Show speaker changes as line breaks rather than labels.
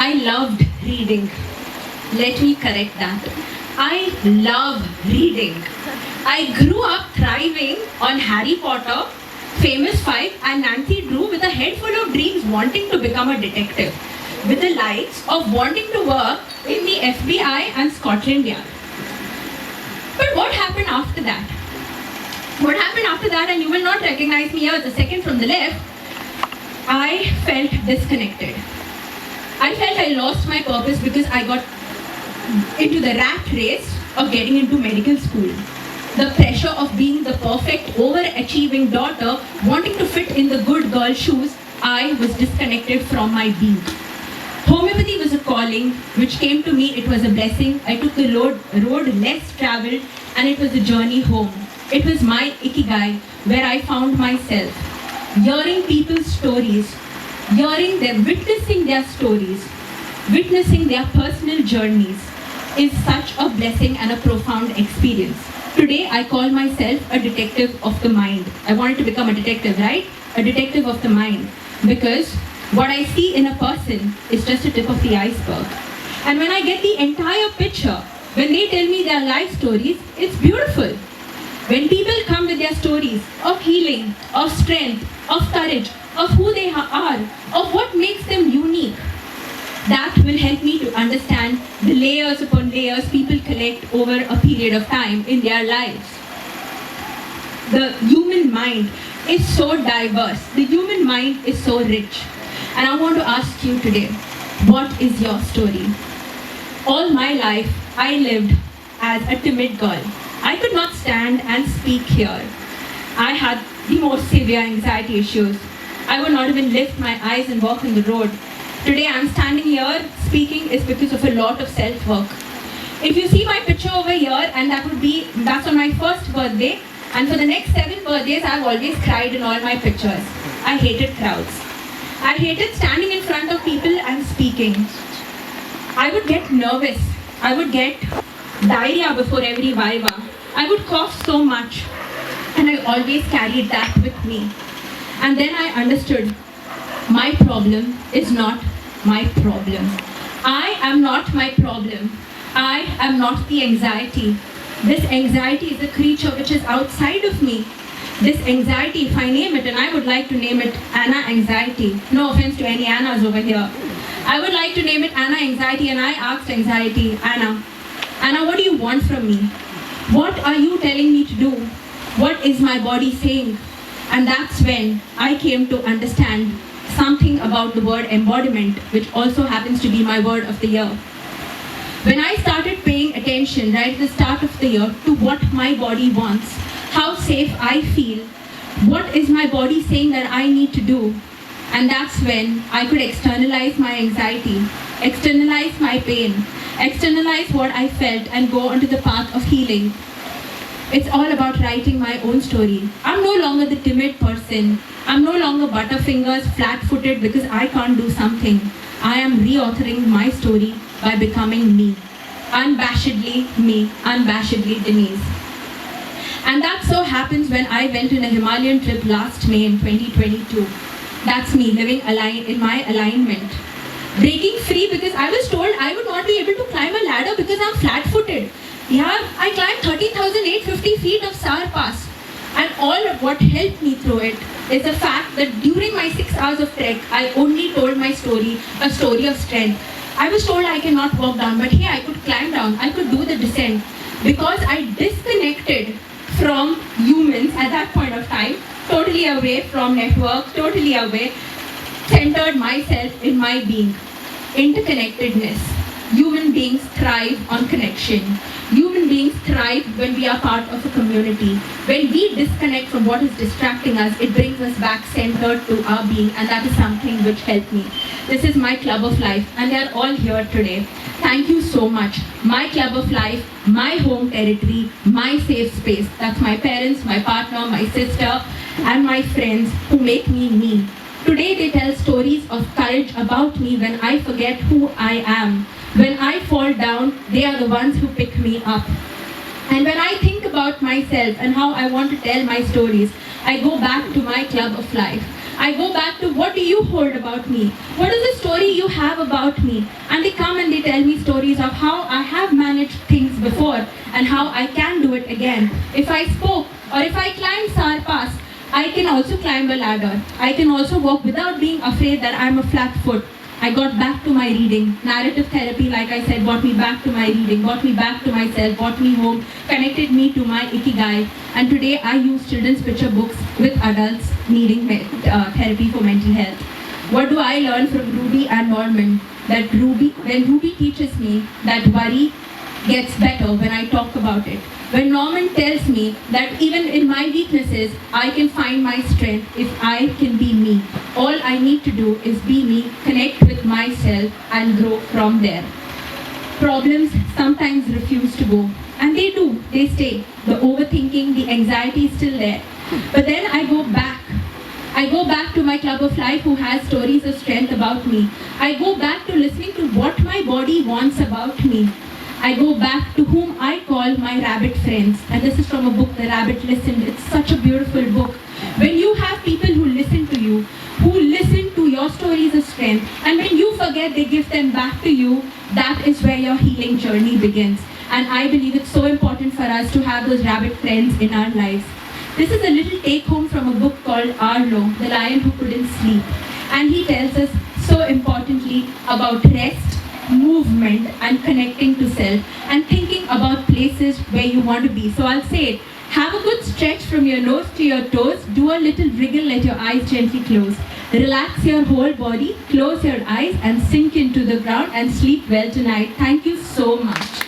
I loved reading. Let me correct that. I love reading. I grew up thriving on Harry Potter, Famous Five, and Nancy Drew with a head full of dreams wanting to become a detective, with the likes of wanting to work in the FBI and Scotland Yard. But what happened after that? What happened after that, and you will not recognize me here, the second from the left, I felt disconnected. I felt I lost my purpose because I got into the rat race of getting into medical school. The pressure of being the perfect, overachieving daughter, wanting to fit in the good girl shoes, I was disconnected from my being. Homeopathy was a calling which came to me. It was a blessing. I took the road less traveled, and it was a journey home. It was my ikigai, where I found myself. Hearing people's stories, hearing them, witnessing their stories, witnessing their personal journeys is such a blessing and a profound experience. Today, I call myself a detective of the mind. I wanted to become a detective, right? A detective of the mind. Because what I see in a person is just a tip of the iceberg. And when I get the entire picture, when they tell me their life stories, it's beautiful. When people come with their stories of healing, of strength, of courage, of who they are, of what makes them unique, that will help me to understand the layers upon layers people collect over a period of time in their lives. The human mind is so diverse. The human mind is so rich. And I want to ask you today, what is your story? All my life, I lived as a timid girl. I could not stand and speak here. I had the most severe anxiety issues. I would not even lift my eyes and walk on the road. Today I'm standing here speaking is because of a lot of self-work. If you see my picture over here, and that's on my first birthday, and for the next 7 birthdays I've always cried in all my pictures. I hated crowds. I hated standing in front of people and speaking. I would get nervous. I would get diarrhea before every viva. I would cough so much, and I always carried that with me. And then I understood, my problem is not my problem. I am not my problem. I am not the anxiety. This anxiety is a creature which is outside of me. This anxiety, if I name it, and I would like to name it Anna Anxiety. No offense to any Annas over here. I would like to name it Anna Anxiety, and I asked anxiety, Anna, what do you want from me? What are you telling me to do? What is my body saying? And that's when I came to understand something about the word embodiment, which also happens to be my word of the year. When I started paying attention right at the start of the year to what my body wants, how safe I feel, what is my body saying that I need to do, and that's when I could externalize my anxiety, externalize my pain, externalize what I felt, and go onto the path of healing. It's all about writing my own story. I'm no longer the timid person. I'm no longer butterfingers, flat-footed because I can't do something. I am reauthoring my story by becoming me. Unabashedly me, unabashedly Denise. And that so happens when I went on a Himalayan trip last May in 2022. That's me living in my alignment. Breaking free because I was told I would not be able to climb a ladder because I'm flat-footed. Yeah, I climbed 13,850 feet of Sar Pass. And all of what helped me through it is the fact that during my 6 hours of trek, I only told my story, a story of strength. I was told I cannot walk down, but hey, I could climb down, I could do the descent. Because I disconnected from humans at that point of time, totally away from networks, totally away, centered myself in my being. Interconnectedness. Human beings thrive on connection. Human beings thrive when we are part of a community. When we disconnect from what is distracting us, it brings us back centered to our being, and that is something which helped me. This is my club of life, and they are all here today. Thank you so much. My club of life, my home territory, my safe space. That's my parents, my partner, my sister, and my friends who make me me. Today they tell stories of courage about me when I forget who I am. When I fall down, they are the ones who pick me up. And when I think about myself and how I want to tell my stories, I go back to my club of life. I go back to what do you hold about me? What is the story you have about me? And they come and they tell me stories of how I have managed things before and how I can do it again. If I spoke or if I climbed Sarpas, I can also climb a ladder. I can also walk without being afraid that I'm a flat foot. I got back to my reading. Narrative therapy, like I said, brought me back to my reading, brought me back to myself, brought me home, connected me to my ikigai. And today I use children's picture books with adults needing therapy for mental health. What do I learn from Ruby and Norman? That when Ruby teaches me that worry gets better when I talk about it. When Norman tells me that even in my weaknesses, I can find my strength if I can be me. All I need to do is be me, connect with myself and grow from there. Problems sometimes refuse to go. And they do, they stay. The overthinking, the anxiety is still there. But then I go back. I go back to my club of life who has stories of strength about me. I go back to listening to what my body wants about me. I go back to whom I call my rabbit friends. And this is from a book, The Rabbit Listened. It's such a beautiful book. When you have people who listen to you, who listen to your stories of strength, and when you forget, they give them back to you, that is where your healing journey begins. And I believe it's so important for us to have those rabbit friends in our lives. This is a little take home from a book called Arlo, The Lion Who Couldn't Sleep. And he tells us so importantly about rest, movement and connecting to self and thinking about places where you want to be. So I'll say it. Have a good stretch from your nose to your toes. Do a little wriggle, let your eyes gently close. Relax your whole body, close your eyes and sink into the ground and sleep well tonight. Thank you so much.